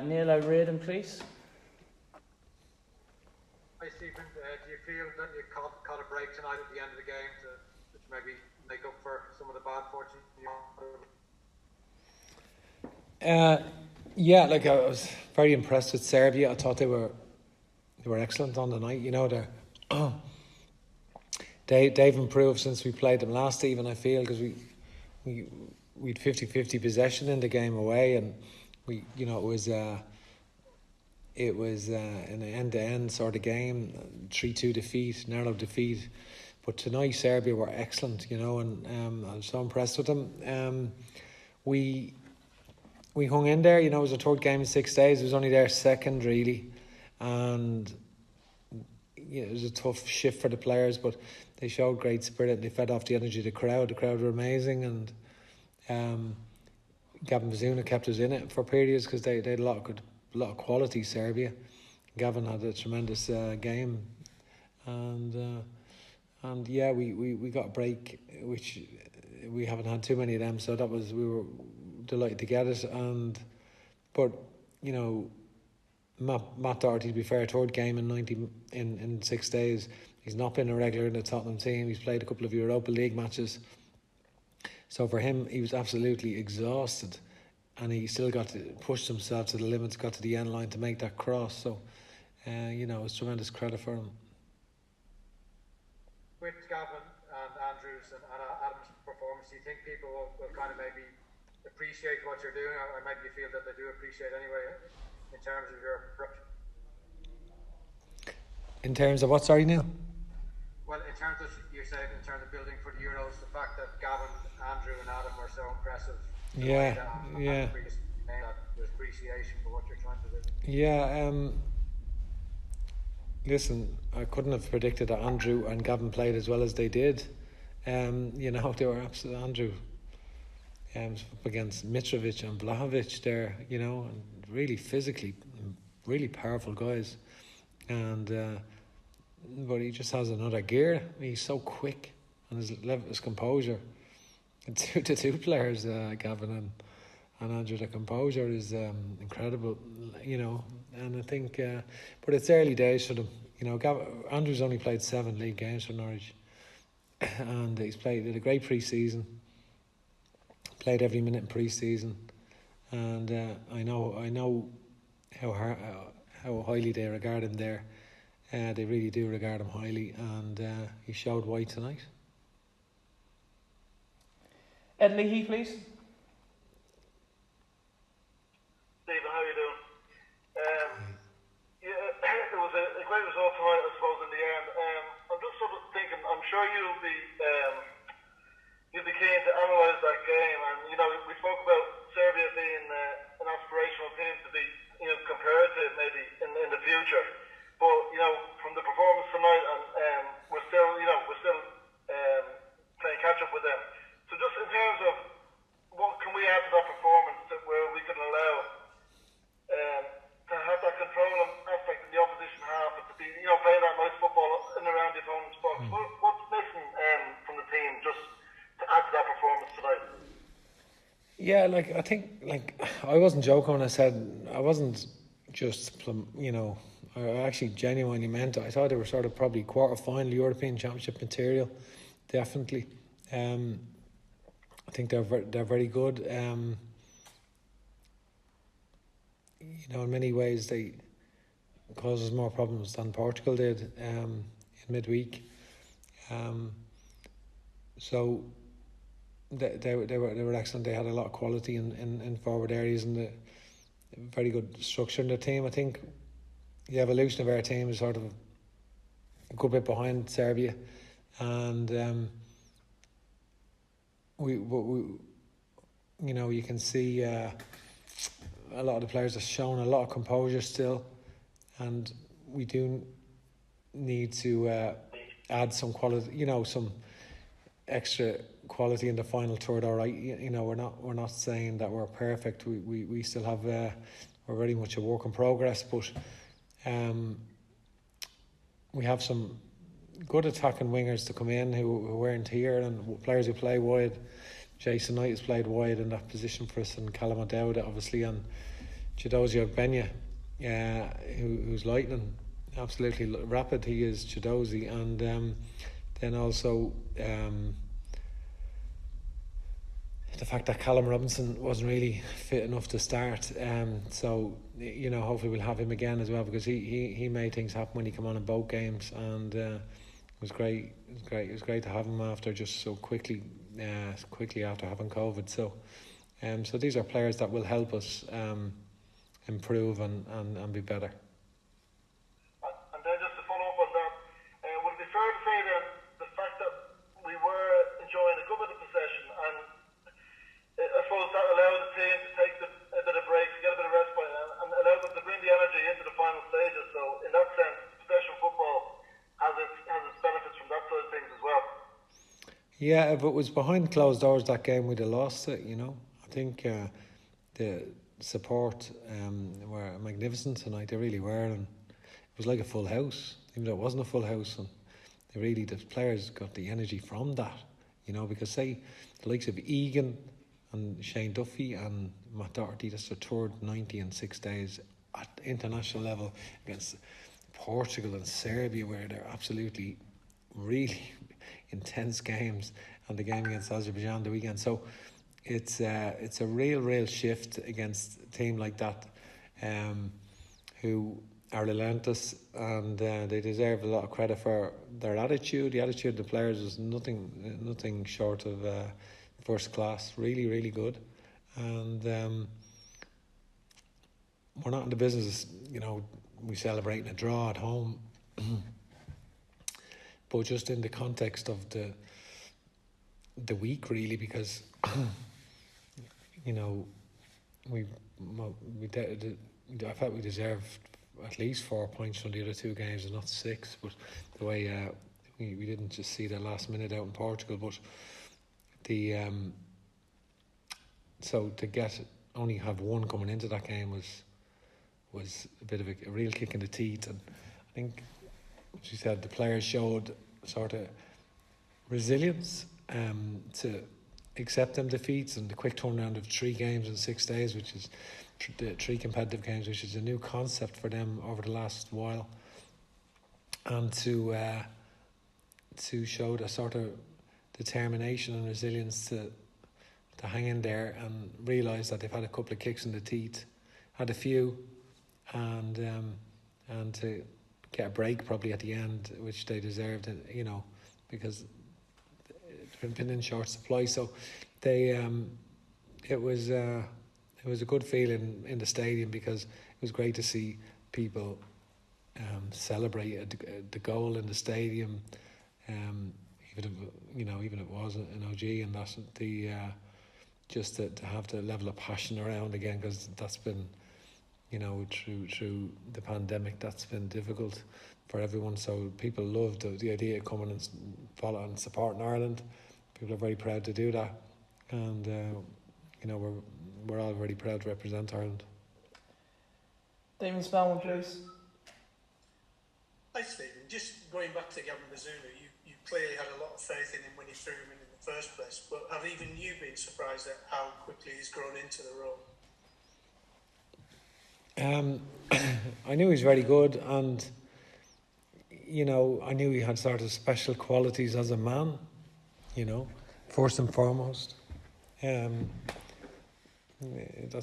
Neil O'Riordan, please. Hi Stephen, do you feel that you caught a break tonight at the end of the game to maybe make up for some of the bad fortune? Yeah, like I was very impressed with Serbia. I thought they were excellent on the night. You know, they've improved since we played them last, Stephen, I feel, because we had 50-50 possession in the game away, and it was an end-to-end sort of game, 3-2 defeat, narrow defeat. But tonight Serbia were excellent, you know, and I was so impressed with them. We hung in there, you know. It was a third game in 6 days. It was only their second, really, and it was a tough shift for the players, but they showed great spirit. They fed off the energy of the crowd. The crowd were amazing, and Gavin Bazuna kept us in it for periods because they had a lot of quality. Serbia. Gavin had a tremendous game, and yeah, we got a break, which we haven't had too many of them. So we were delighted to get it. But you know, Matt Doherty, to be fair, third game in 6 days. He's not been a regular in the Tottenham team. He's played a couple of Europa League matches. So for him, he was absolutely exhausted, and he still got to push himself to the limits, got to the end line to make that cross. So, you know, it's tremendous credit for him. With Gavin and Andrews and Adam's performance, do you think people will kind of maybe appreciate what you're doing, or maybe you feel that they do appreciate anyway in terms of your approach? In terms of what, sorry, Neil? Well, in terms of, you said, in terms of building for the Euros, the fact that Gavin, Andrew and Adam were so impressive. Yeah. There's appreciation for what you're trying to do. Yeah, listen, I couldn't have predicted that Andrew and Gavin played as well as they did. You know, they were absolute. Andrew up against Mitrovic and Vlahovic there, you know, and really physically, really powerful guys. And but he just has another gear. He's so quick, and his composure. And the two players, Gavin and Andrew, the composure is incredible, you know. And I think, but it's early days for them. You know, Andrew's only played 7 league games for Norwich, and he's did a great pre-season. Played every minute in pre-season, and I know how highly they regard him there. They really do regard him highly, and he showed why tonight. Ed Leahy, please. Stephen, how are you doing? Yeah, it was a great result tonight, I suppose, in the end. I'm just sort of thinking, I'm sure you'll be keen to analyse that game, and you know, we spoke about Serbia being an aspirational team to be, you know, compared to maybe in the future. But you know, from the performance tonight, and we're still playing catch up with them. So just in terms of what can we add to that performance where we can allow to have that control aspect in the opposition half, and to be, you know, playing that nice football in and around the opponent's box. What's missing from the team just to add to that performance tonight? Yeah, I think I wasn't joking when I said, I wasn't just, you know, I actually genuinely meant it. I thought they were sort of probably quarter-final European Championship material, definitely. I think they're very good. You know, in many ways they cause us more problems than Portugal did in midweek. So they were excellent. They had a lot of quality in forward areas, and very good structure in their team. I think the evolution of our team is sort of a good bit behind Serbia, and we you know, you can see a lot of the players have shown a lot of composure still, and we do need to add some quality, you know, some extra quality in the final third. All right, you know, we're not saying that we're perfect. We still have we're very much a work in progress, but we have some good attacking wingers to come in who weren't here, and players who play wide. Jason Knight has played wide in that position for us, and Callum O'Dowd obviously, and Chidozie Ogbenya, who's lightning, absolutely rapid. He is Chidozie, and then also the fact that Callum Robinson wasn't really fit enough to start. So hopefully we'll have him again as well, because he made things happen when he came on in both games, and it was great. It was great to have him after just so quickly after having COVID. So these are players that will help us improve and be better. And then just to follow up on that, would it be fair to say then the fact that we were enjoying a good bit of possession, and I suppose that allowed the team to take a bit of break, to get a bit of respite, and allowed them to bring the energy into the final stages. So in that sense, possession football has its benefits from that side of things as well. Yeah, if it was behind closed doors that game, we'd have lost it. I think the support were magnificent tonight. They really were, and it was like a full house, even though it wasn't a full house. And the players got the energy from that, because say the likes of Egan and Shane Duffy and Matt Doherty, that's their third 90 in 6 days at international level against Portugal and Serbia, where they're absolutely really intense games, and the game against Azerbaijan the weekend. So it's a real shift against a team like that, who are relentless, and they deserve a lot of credit for their attitude. The attitude of the players was nothing short of first class. Really good, and we're not in the business, we celebrating a draw at home, but just in the context of the week, really, because I felt we deserved at least 4 points from the other two games and not 6. But the way we didn't just see the last minute out in Portugal, but so to only have one coming into that game was a bit of a real kick in the teeth. And I think, as you said, the players showed sort of resilience to accept them defeats, and the quick turnaround of 3 games in 6 days, which is 3 competitive games, which is a new concept for them over the last while, and to show the sort of determination and resilience to hang in there and realise that they've had a couple of kicks in the teeth, had a few, and to get a break probably at the end, which they deserved, because it's been in short supply. So it was a good feeling in the stadium, because it was great to see people celebrate the goal in the stadium, even if it was an OG, and that's just to have the level of passion around again, because that's been, through the pandemic, that's been difficult for everyone. So people loved the idea of coming and following and supporting Ireland. People are very proud to do that, and we're all very proud to represent Ireland. Damien Spellman, please. Hi Stephen, just going back to Gavin Bazunu, you clearly had a lot of faith in him when you threw him in the first place, but have even you been surprised at how quickly he's grown into the role? I knew he was very good, and I knew he had sort of special qualities as a man, first and foremost. That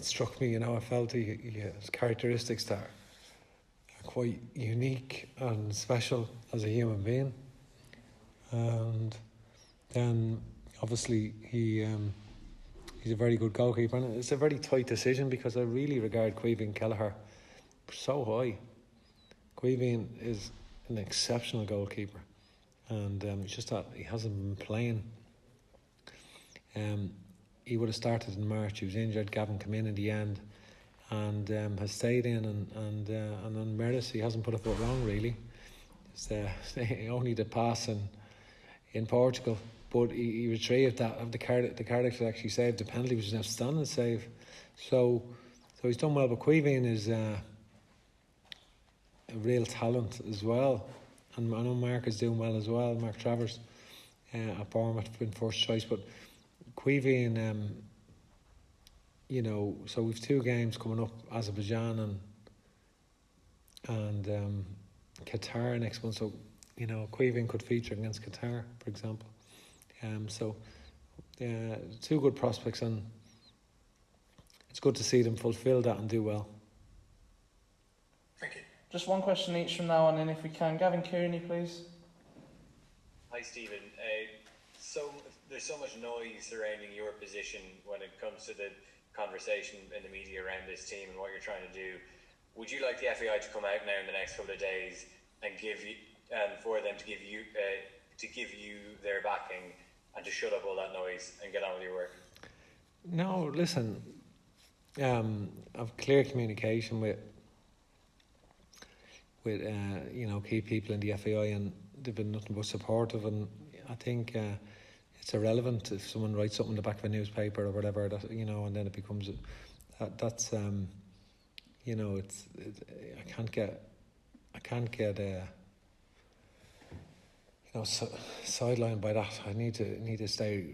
struck me. I felt he has characteristics that are quite unique and special as a human being, and then obviously he's a very good goalkeeper, and it's a very tight decision, because I really regard Caoimhín Kelleher so high. Caoimhín is an exceptional goalkeeper, and it's just that he hasn't been playing. He would have started in March. He was injured. Gavin came in the end, and has stayed in, and on merit he hasn't put a foot wrong, really. It's only the pass in Portugal, but he retrieved that. The Cardiff actually saved the penalty, which is an outstanding save. So he's done well. But Caoimhín is a real talent as well, and I know Mark is doing well as well. Mark Travers at Bournemouth been first choice, but Caoimhín you know, so we've 2 games coming up, Azerbaijan and Qatar next month. So, you know, Queeving could feature against Qatar, for example. So 2 good prospects, and it's good to see them fulfil that and do well. Thank you. Just one question each from now on in, if we can. Gavin Kearney, please. Hi, Stephen. There's so much noise surrounding your position when it comes to the conversation in the media around this team and what you're trying to do. Would you like the FAI to come out now in the next couple of days and for them to give you their backing and to shut up all that noise and get on with your work? No, listen. I've clear communication with you know, key people in the FAI, and they've been nothing but supportive. And I think it's irrelevant if someone writes something in the back of a newspaper or whatever, that, you know, and then it becomes that's you know, I can't get you know, sidelined by that. I need to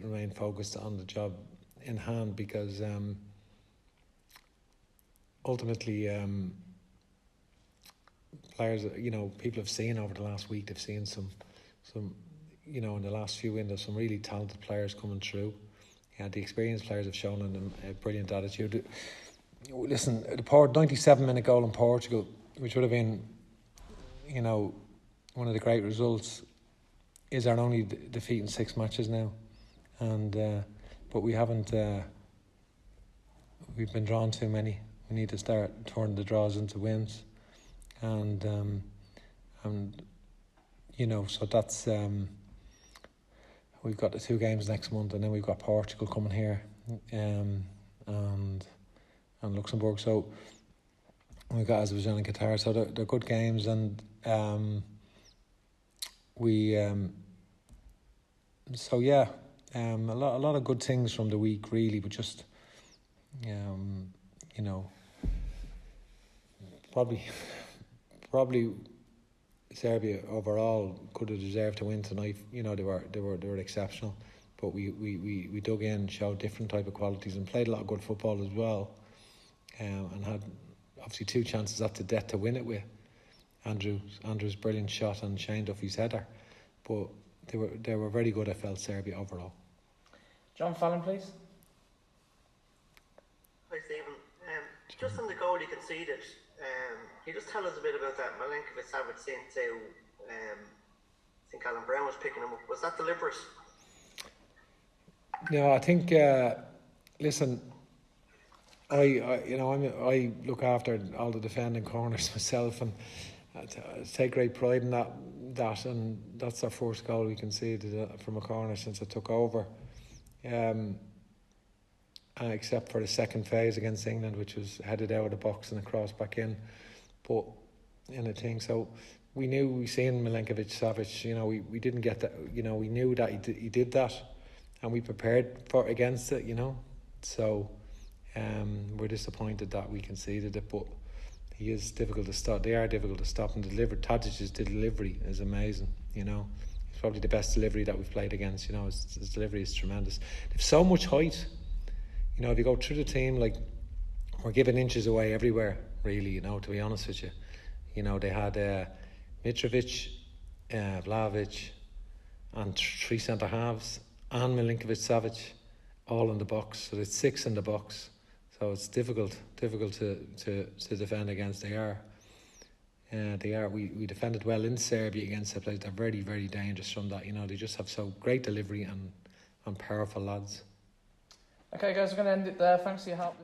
remain focused on the job in hand, because ultimately players, you know, people have seen over the last week, they've seen some you know, in the last few windows, some really talented players coming through. Yeah, the experienced players have shown in them a brilliant attitude. Listen, the 97-minute goal in Portugal, which would have been, you know, one of the great results, is our only defeat in 6 matches now, and but we haven't. We've been drawn too many. We need to start turning the draws into wins, and you know, so that's we've got the 2 games next month, and then we've got Portugal coming here, and Luxembourg. So we've got Azerbaijan and Qatar. So they're good games, and so yeah, a lot of good things from the week, really, but just you know, probably Serbia overall could have deserved to win tonight. You know, they were exceptional, but we dug in, showed different type of qualities, and played a lot of good football as well, and had obviously 2 chances at the death to win it with Andrew's brilliant shot and Shane Duffy's header, but they were very good. I felt, Serbia overall. John Fallon, please. Hi, Stephen. Just on the goal you conceded, can you just tell us a bit about that? Milinkovic-Savic sent to, I think Alan Brown was picking him up. Was that deliberate? No, I think. Listen, I look after all the defending corners myself, and I take great pride in that, and that's our first goal we conceded from a corner since I took over. Except for the second phase against England, which was headed out of the box and across back in, but in a thing. So we seen Milinkovic-Savic. You know, we didn't get that. You know, we knew that he did that, and we prepared against it. You know, so we're disappointed that we conceded it, but he is difficult to stop. They are difficult to stop and deliver. Tadic's delivery is amazing. You know, it's probably the best delivery that we've played against. You know, his delivery is tremendous. They've so much height. You know, if you go through the team, like, we're giving inches away everywhere, really, you know, to be honest with you. You know, they had Mitrovic, Vlahovic, and 3 centre-halves, and Milinkovic-Savic, all in the box. So there's 6 in the box. So it's difficult to defend against. They are. We defended well in Serbia against the players. They're very, very dangerous from that. You know, they just have so great delivery and powerful lads. Okay, guys, we're going to end it there. Thanks for your help.